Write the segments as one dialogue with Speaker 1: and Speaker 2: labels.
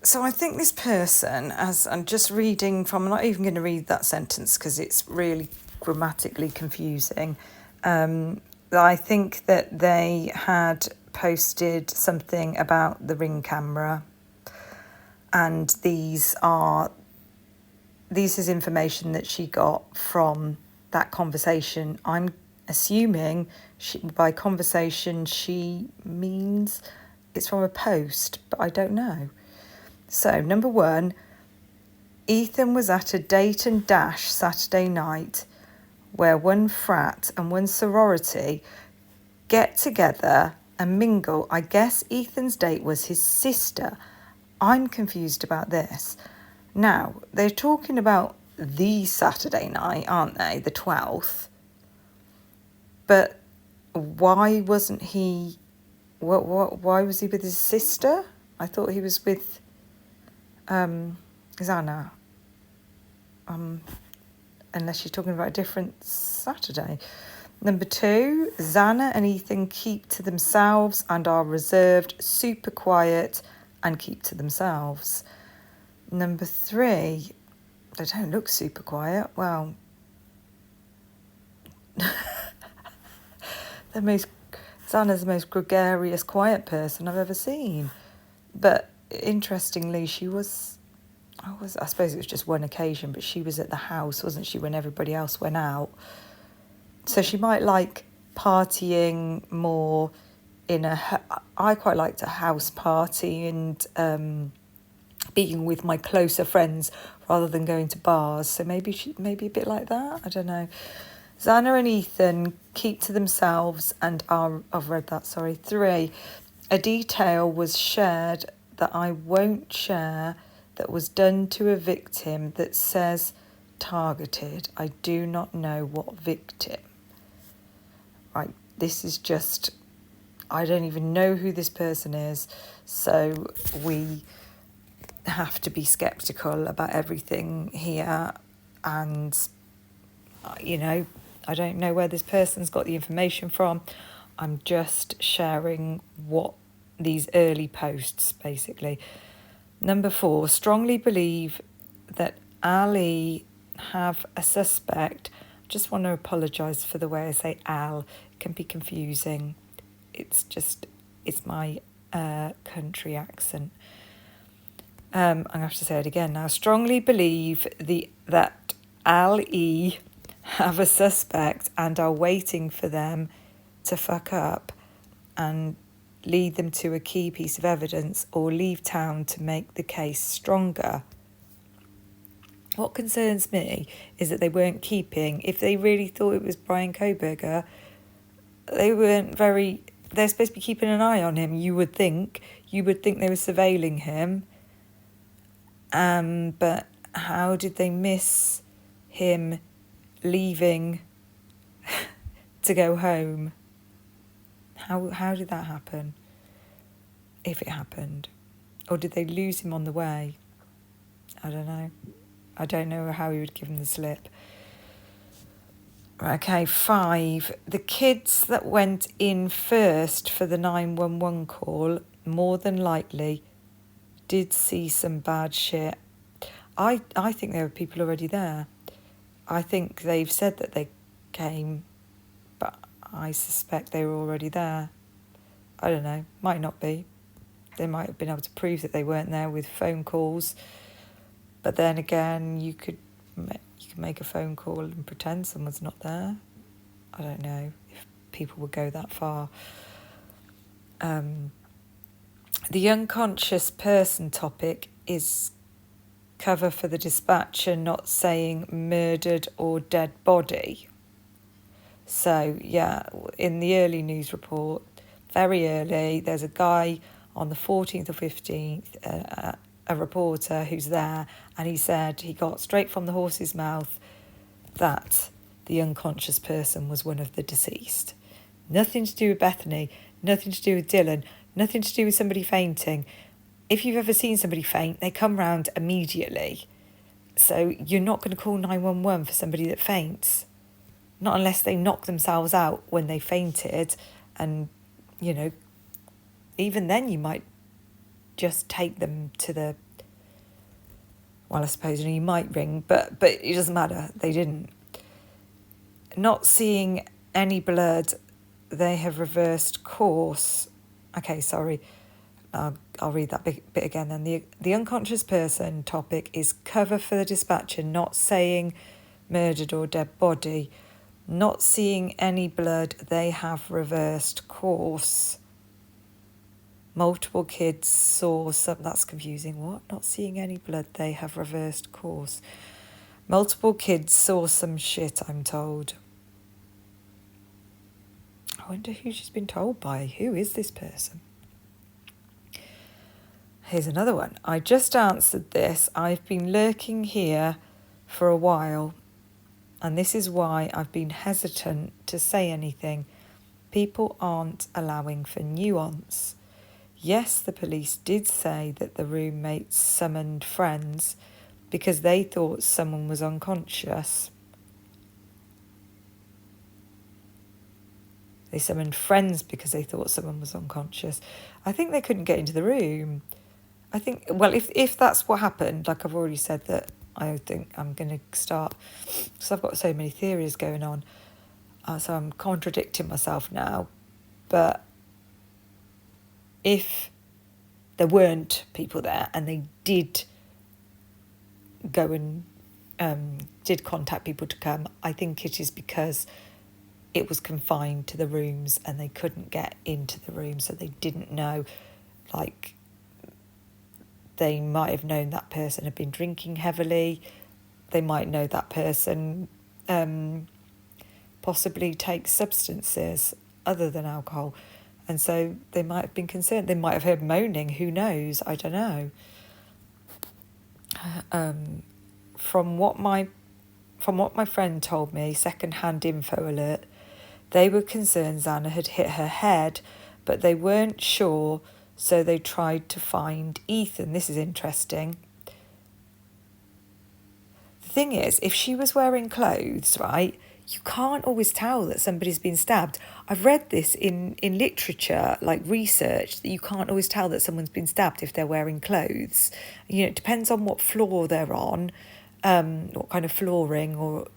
Speaker 1: So I think this person, as I'm just reading from, I'm not even going to read that sentence because it's really grammatically confusing. I think that they had posted something about the Ring camera, and these is information that she got from that conversation. I'm assuming by conversation she means it's from a post, but I don't know. So, number one, Ethan was at a date and dash Saturday night where one frat and one sorority get together and mingle. I guess Ethan's date was his sister. I'm confused about this. Now, they're talking about the Saturday night, aren't they? The 12th. But why wasn't he... Why was he with his sister? I thought he was with Xana. Unless you're talking about a different Saturday. Number two, Xana and Ethan keep to themselves and are reserved, super quiet, and keep to themselves. Number three, they don't look super quiet. Well, Xana's the most gregarious, quiet person I've ever seen. But interestingly, I suppose it was just one occasion, but she was at the house, wasn't she, when everybody else went out? So she might like partying more I quite liked a house party and being with my closer friends rather than going to bars. So maybe a bit like that. I don't know. Xana and Ethan keep to themselves and are... I've read that, sorry. 3, a detail was shared that I won't share that was done to a victim that says targeted. I do not know what victim. Right, this is just... I don't even know who this person is, so we have to be sceptical about everything here. And, I don't know where this person's got the information from. I'm just sharing what these early posts, basically. Number 4, strongly believe that Ali have a suspect. Just want to apologise for the way I say Al. It can be confusing. It's my country accent. I'm going to have to say it again now. Strongly believe that Ali have a suspect and are waiting for them to fuck up and lead them to a key piece of evidence or leave town to make the case stronger. What concerns me is that they weren't keeping... If they really thought it was Brian Kohberger, they're supposed to be keeping an eye on him, you would think. You would think they were surveilling him. But how did they miss him leaving to go home? How did that happen? If it happened. Or did they lose him on the way? I don't know. I don't know how he would give him the slip. Okay, 5. The kids that went in first for the 911 call, more than likely, did see some bad shit. I think there were people already there. I think they've said that they came, but I suspect they were already there. I don't know, might not be. They might have been able to prove that they weren't there with phone calls. But then again, you could make a phone call and pretend someone's not there. I don't know if people would go that far. The unconscious person topic is cover for the dispatcher not saying murdered or dead body. So, yeah, in the early news report, very early, there's a guy on the 14th or 15th, a reporter who's there, and he said he got straight from the horse's mouth that the unconscious person was one of the deceased. Nothing to do with Bethany, nothing to do with Dylan, nothing to do with somebody fainting. If you've ever seen somebody faint, they come round immediately. So you're not going to call 911 for somebody that faints. Not unless they knock themselves out when they fainted. And, even then you might just take them to the Well, I suppose you might ring, but it doesn't matter. They didn't. Not seeing any blood, they have reversed course. Okay, sorry. I'll read that bit again then. The unconscious person topic is cover for the dispatcher not saying murdered or dead body. Not seeing any blood, they have reversed course. Multiple kids saw some... That's confusing. What? Not seeing any blood, they have reversed course. Multiple kids saw some shit, I'm told. I wonder who she's been told by. Who is this person? Here's another one. I just answered this. I've been lurking here for a while, and this is why I've been hesitant to say anything. People aren't allowing for nuance. Yes, the police did say that the roommates summoned friends because they thought someone was unconscious. They summoned friends because they thought someone was unconscious. I think they couldn't get into the room. I think, well, if that's what happened, like I've already said that I think I'm going to start, because I've got so many theories going on, so I'm contradicting myself now. But if there weren't people there and they did go and did contact people to come, I think it is because it was confined to the rooms and they couldn't get into the room, so they didn't know, like... They might have known that person had been drinking heavily. They might know that person possibly takes substances other than alcohol. And so they might have been concerned. They might have heard moaning. Who knows? I don't know. From what my friend told me, second-hand info alert, they were concerned Xana had hit her head, but they weren't sure... So they tried to find Ethan. This is interesting. The thing is, if she was wearing clothes, right, you can't always tell that somebody's been stabbed. I've read this in literature, like research, that you can't always tell that someone's been stabbed if they're wearing clothes. You know, it depends on what floor they're on, what kind of flooring, or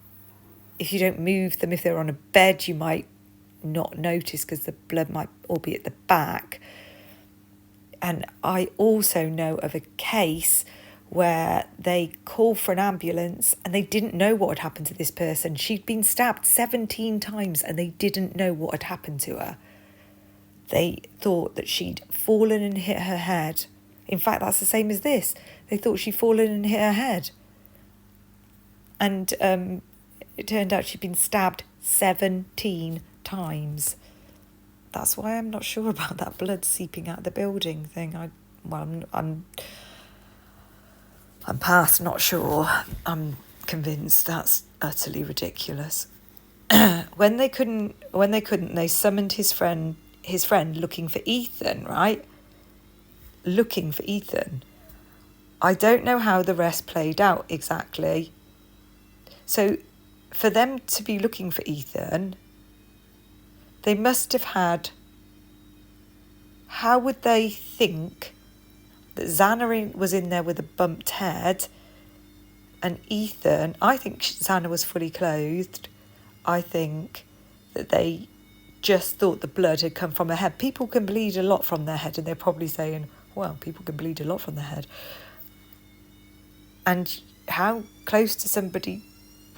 Speaker 1: if you don't move them, if they're on a bed, you might not notice because the blood might all be at the back. And I also know of a case where they called for an ambulance and they didn't know what had happened to this person. She'd been stabbed 17 times and they didn't know what had happened to her. They thought that she'd fallen and hit her head. In fact, that's the same as this. They thought she'd fallen and hit her head. And it turned out she'd been stabbed 17 times. That's why I'm not sure about that blood seeping out of the building thing. I'm past not sure. I'm convinced that's utterly ridiculous. When they couldn't, they summoned his friend looking for Ethan, right? Looking for Ethan. I don't know how the rest played out exactly. So for them to be looking for Ethan, they must have had... How would they think that Xana was in there with a bumped head and Ethan... I think Xana was fully clothed. I think that they just thought the blood had come from her head. People can bleed a lot from their head, and they're probably saying, well, people can bleed a lot from their head. And how close to somebody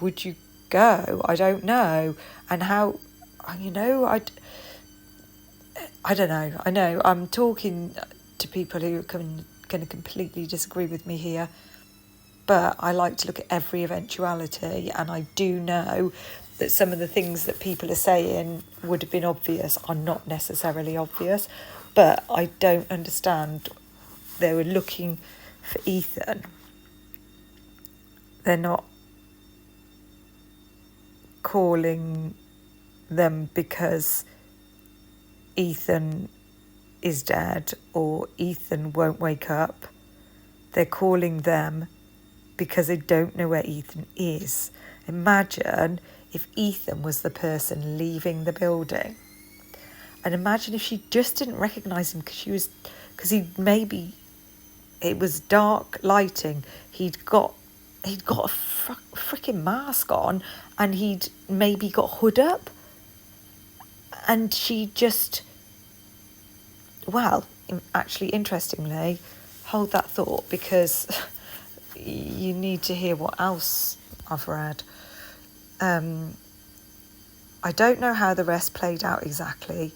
Speaker 1: would you go? I don't know. And how... You know, I don't know. I know I'm talking to people who are going to completely disagree with me here, but I like to look at every eventuality, and I do know that some of the things that people are saying would have been obvious are not necessarily obvious, but I don't understand. They were looking for Ethan. They're not calling them because Ethan is dead or Ethan won't wake up. They're calling them because they don't know where Ethan is. Imagine if Ethan was the person leaving the building, and imagine if she just didn't recognise him because he It was dark lighting. He'd got a freaking mask on, and he'd maybe got hood up, and she just, well, actually, interestingly, hold that thought, because you need to hear what else I've read. I don't know how the rest played out exactly,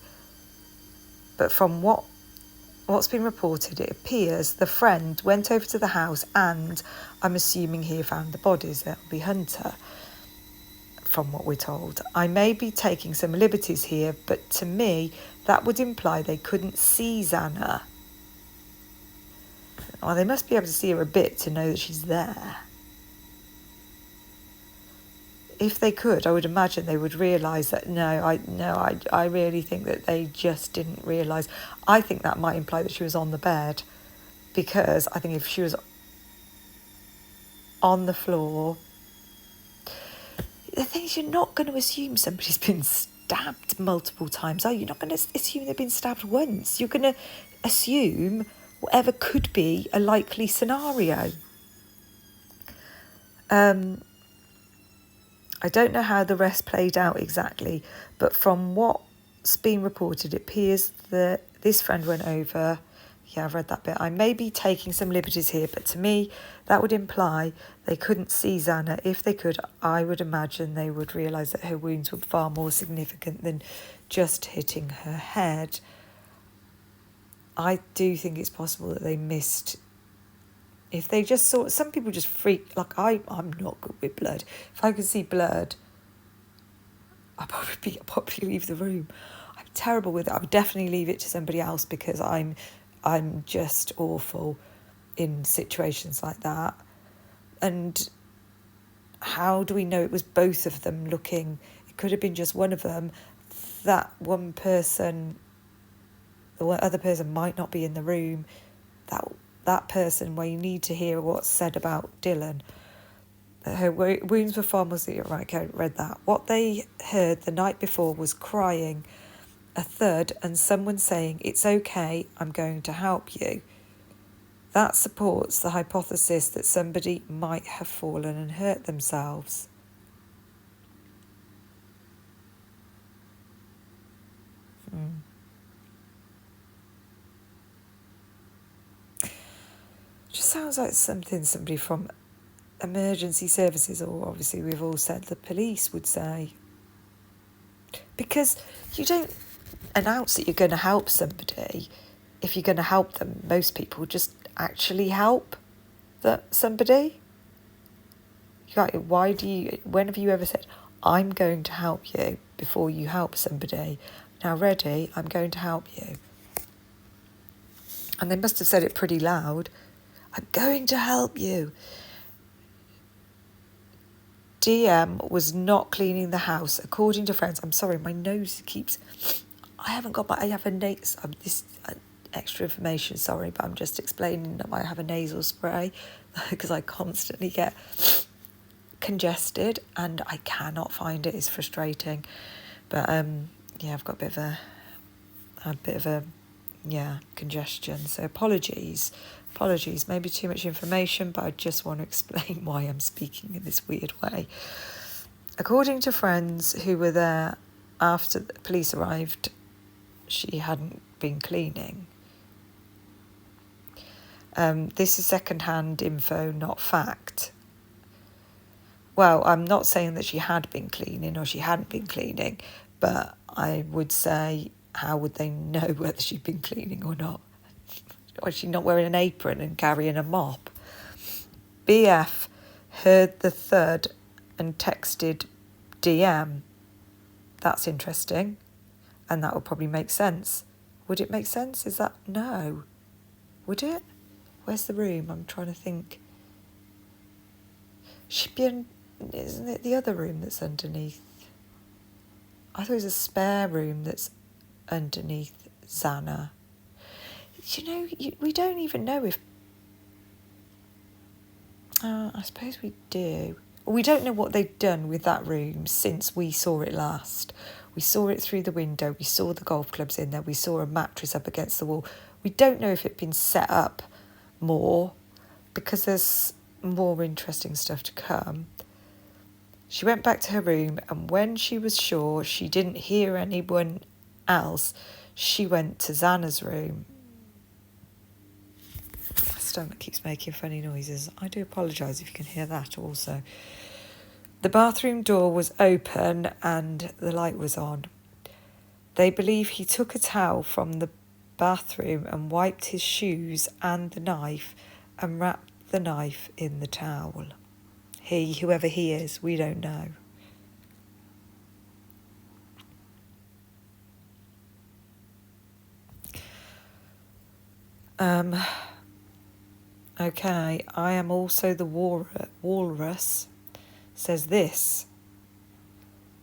Speaker 1: but from what's been reported, it appears the friend went over to the house, and I'm assuming he found the bodies. It'll be Hunter, from what we're told. I may be taking some liberties here, but to me, that would imply they couldn't see Xana. Well, they must be able to see her a bit to know that she's there. If they could, I would imagine they would realise that, I really think that they just didn't realise. I think that might imply that she was on the bed, because I think if she was on the floor, the thing is, you're not going to assume somebody's been stabbed multiple times, are you? You're not going to assume they've been stabbed once. You're going to assume whatever could be a likely scenario. I don't know how the rest played out exactly, but from what's been reported, it appears that this friend went over. Yeah, I've read that bit. I may be taking some liberties here, but to me, that would imply they couldn't see Xana. If they could, I would imagine they would realise that her wounds were far more significant than just hitting her head. I do think it's possible that they missed. If they just saw, some people just freak, like I'm not good with blood. If I could see blood, I'd probably leave the room. I'm terrible with it. I would definitely leave it to somebody else, because I'm just awful in situations like that. And how do we know it was both of them looking? It could have been just one of them. That one person, the other person might not be in the room. That person, where you need to hear what's said about Dylan. Her wounds were far more severe. Right, okay, read that. What they heard the night before was crying, a thud, and someone saying, "It's okay, I'm going to help you." That supports the hypothesis that somebody might have fallen and hurt themselves. Just sounds like somebody from emergency services, or obviously we've all said the police, would say. Because you don't announce that you're going to help somebody. If you're going to help them, most people just actually help somebody. When have you ever said, "I'm going to help you," before you help somebody? Now, ready, I'm going to help you. And they must have said it pretty loud. I'm going to help you. DM was not cleaning the house, according to friends. I'm sorry, my nose keeps... I have a nasal... This extra information, sorry, but I'm just explaining that I have a nasal spray because I constantly get congested and I cannot find it. It's frustrating. But, I've got a bit of a congestion. So apologies, maybe too much information, but I just want to explain why I'm speaking in this weird way. According to friends who were there after the police arrived, she hadn't been cleaning. This is second-hand info, not fact. Well, I'm not saying that she had been cleaning or she hadn't been cleaning, but I would say, how would they know whether she'd been cleaning or not? Was she not wearing an apron and carrying a mop? BF heard the thud and texted DM. That's interesting. And that would probably make sense. Would it make sense? Is that... No. Would it? Where's the room? I'm trying to think. Should be isn't it the other room that's underneath? I thought it was a spare room that's underneath Xana. We don't even know if... I suppose we do. We don't know what they've done with that room since we saw it last. We saw it through the window. We saw the golf clubs in there. We saw a mattress up against the wall. We don't know if it'd been set up more because there's more interesting stuff to come. She went back to her room, and when she was sure she didn't hear anyone else, she went to Xana's room. My stomach keeps making funny noises. I do apologise if you can hear that also. The bathroom door was open and the light was on. They believe he took a towel from the bathroom and wiped his shoes and the knife and wrapped the knife in the towel. He, whoever he is, we don't know. Okay, I am also the walrus, says this.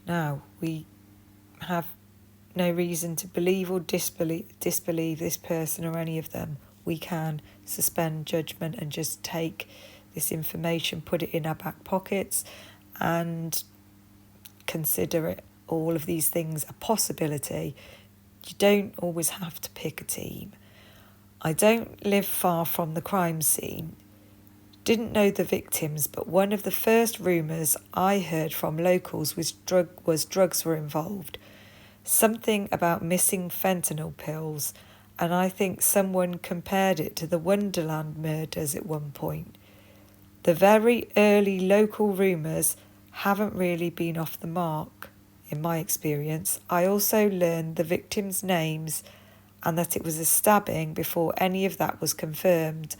Speaker 1: Now, we have no reason to believe or disbelieve this person or any of them. We can suspend judgment and just take this information, put it in our back pockets, and consider it, all of these things, a possibility. You don't always have to pick a team. I don't live far from the crime scene. Didn't know the victims, but one of the first rumours I heard from locals was drugs were involved. Something about missing fentanyl pills, and I think someone compared it to the Wonderland murders at one point. The very early local rumours haven't really been off the mark, in my experience. I also learned the victims' names and that it was a stabbing before any of that was confirmed.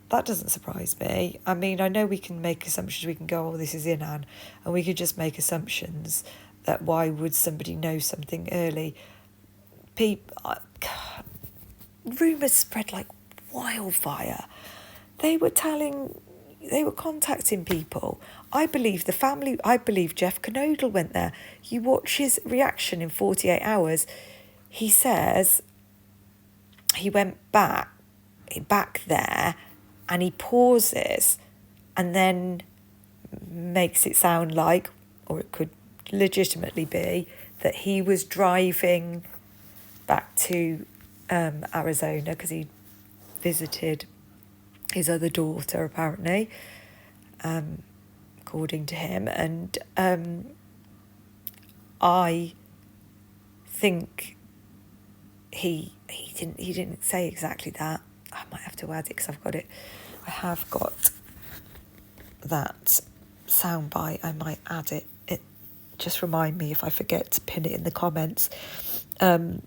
Speaker 1: That doesn't surprise me. I mean, I know we can make assumptions. We can go, oh, this is Inan, and we could just make assumptions that why would somebody know something early? Rumours spread like wildfire. They were contacting people. I believe Jeff Knodel went there. You watch his reaction in 48 hours. He says he went back there and he pauses and then makes it sound like, or it could legitimately be, that he was driving back to Arizona because he visited his other daughter, apparently, according to him. And I think he didn't say exactly that. I might have to add it because I have got that soundbite. I might add it. Just remind me if I forget to pin it in the comments. Yeah,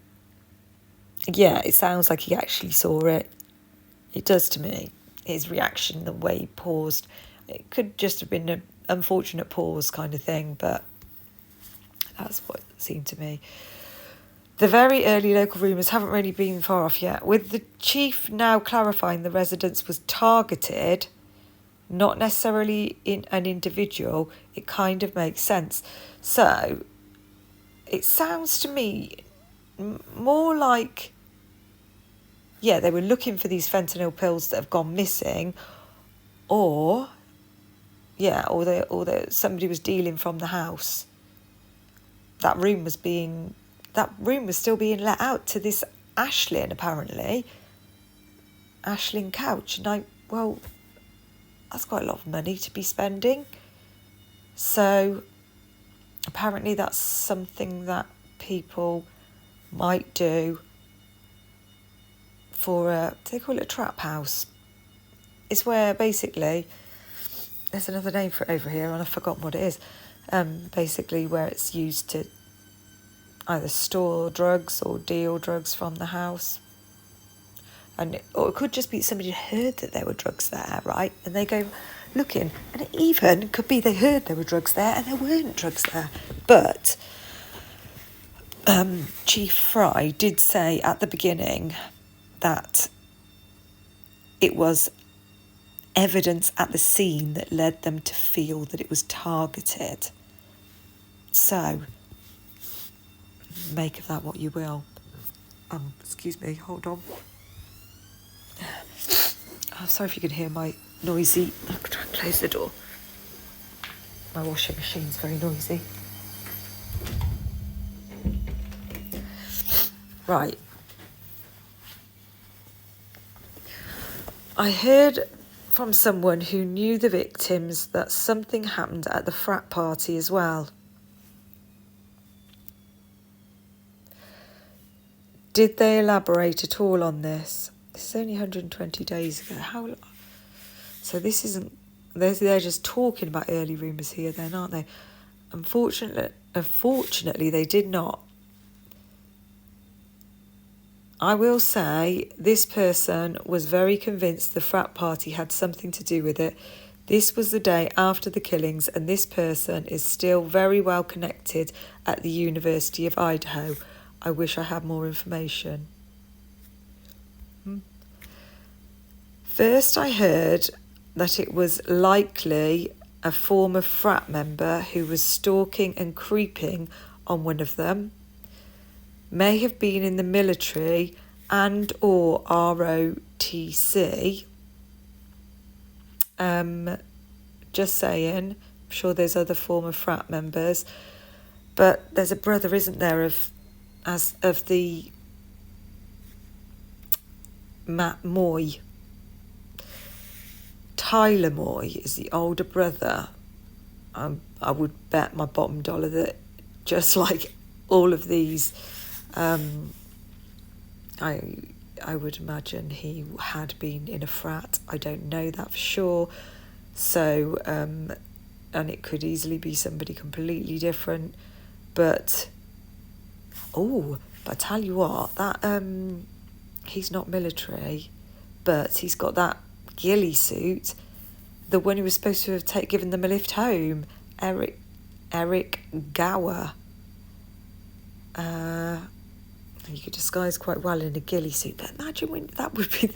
Speaker 1: it sounds like he actually saw it. It does to me. His reaction, the way he paused. It could just have been an unfortunate pause kind of thing, but that's what it seemed to me. The very early local rumours haven't really been far off yet. With the chief now clarifying the residence was targeted, not necessarily in an individual, it kind of makes sense. So it sounds to me more like, yeah, they were looking for these fentanyl pills that have gone missing, or somebody was dealing from the house. That room was still being let out to this Ashlyn, apparently. Ashlyn Couch. And that's quite a lot of money to be spending. So apparently that's something that people might do for they call it a trap house. It's where basically, there's another name for it over here and I've forgotten what it is. Basically where it's used to either store drugs or deal drugs from the house. Or it could just be somebody heard that there were drugs there, right? And they go looking. And it even could be they heard there were drugs there and there weren't drugs there. But Chief Fry did say at the beginning that it was evidence at the scene that led them to feel that it was targeted. So, make of that what you will. Excuse me, hold on. I'm sorry if you can hear my noisy... I'm going to try and close the door. My washing machine's very noisy. Right. I heard from someone who knew the victims that something happened at the frat party as well. Did they elaborate at all on this? It's only 120 days ago. How? So this isn't... They're just talking about early rumours here then, aren't they? Unfortunately, they did not. I will say this person was very convinced the frat party had something to do with it. This was the day after the killings, and this person is still very well connected at the University of Idaho. I wish I had more information. First, I heard that it was likely a former frat member who was stalking and creeping on one of them, may have been in the military and or ROTC. Just saying, I'm sure there's other former frat members, but there's a brother, isn't there, of the Matt Moy. Tyler Moy is the older brother. I would bet my bottom dollar that just like all of these, I would imagine he had been in a frat. I don't know that for sure. So, and it could easily be somebody completely different. But I tell you what, that he's not military, but he's got that ghillie suit. The one who was supposed to have given them a lift home, Eric Gower. You could disguise quite well in a ghillie suit, but imagine when that would be...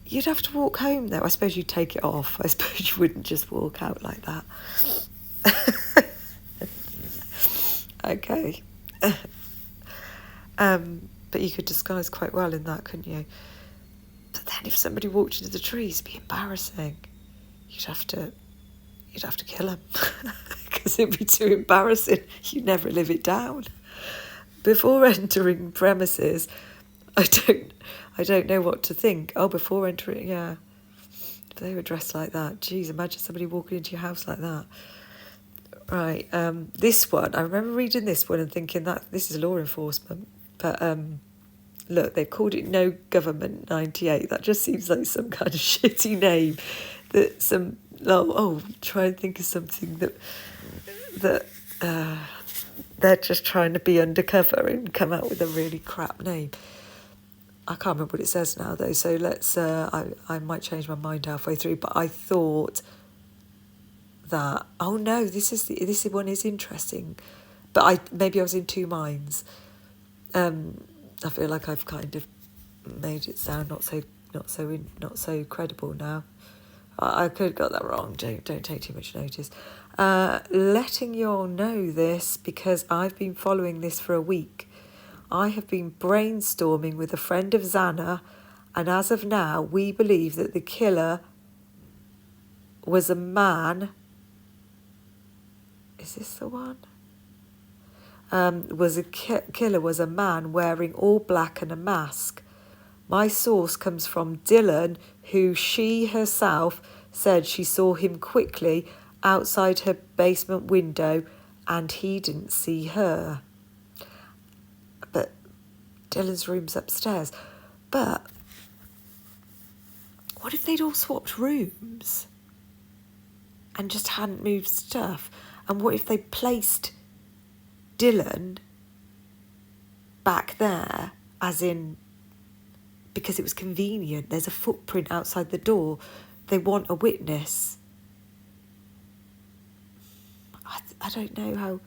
Speaker 1: You'd have to walk home, though. I suppose you'd take it off. I suppose you wouldn't just walk out like that. Okay. But you could disguise quite well in that, couldn't you? But then if somebody walked into the trees, it'd be embarrassing. You'd have to kill him because it'd be too embarrassing. You'd never live it down. Before entering premises, I don't know what to think. Oh, before entering, yeah. If they were dressed like that, geez, imagine somebody walking into your house like that. Right, this one, I remember reading this one and thinking that this is law enforcement. But look, they've called it No Government 98. That just seems like some kind of shitty name. That try and think of something that they're just trying to be undercover and come out with a really crap name. I can't remember what it says now though, so let's I might change my mind halfway through, but I thought that this one is interesting, but maybe I was in two minds. I feel like I've kind of made it sound not so credible now. I could have got that wrong. Don't take too much notice. Letting you all know this because I've been following this for a week. I have been brainstorming with a friend of Xana, and as of now, we believe that the killer was a man. Is this the one? Killer was a man wearing all black and a mask. My source comes from Dylan, who she herself said she saw him quickly outside her basement window and he didn't see her. But Dylan's room's upstairs. But what if they'd all swapped rooms and just hadn't moved stuff? And what if they placed Dylan back there, as in, because it was convenient, there's a footprint outside the door, they want a witness. I don't know how,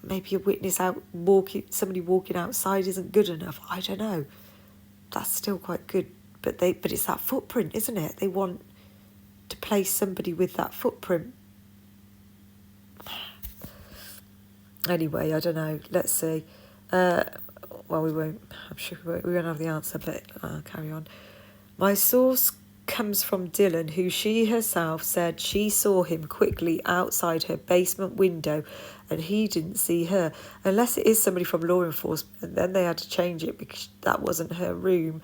Speaker 1: maybe a witness somebody walking outside isn't good enough. I don't know. That's still quite good, but it's that footprint, isn't it? They want to place somebody with that footprint. Anyway, I don't know. Let's see. Well, we won't. I'm sure we won't have the answer, but I'll carry on. My source comes from Dylan, who she herself said she saw him quickly outside her basement window and he didn't see her. Unless it is somebody from law enforcement, and then they had to change it because that wasn't her room.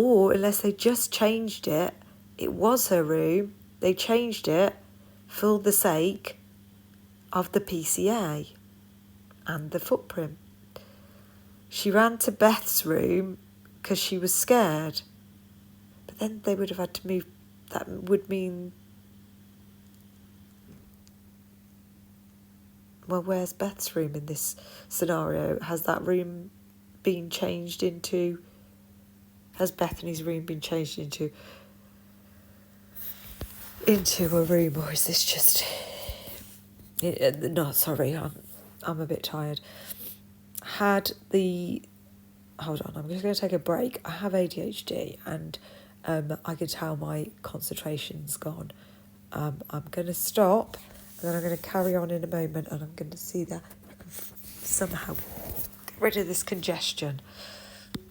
Speaker 1: Or unless they just changed it, it was her room, they changed it for the sake of the PCA and the footprint. She ran to Beth's room because she was scared. But then they would have had to move. That would mean... Well, where's Beth's room in this scenario? Has that room been changed into... Has Bethany's room been changed into a room, or is this just... No, sorry, I'm a bit tired. Hold on, I'm just going to take a break. I have ADHD and I can tell my concentration's gone. I'm going to stop and then I'm going to carry on in a moment, and I'm going to see that I can somehow get rid of this congestion.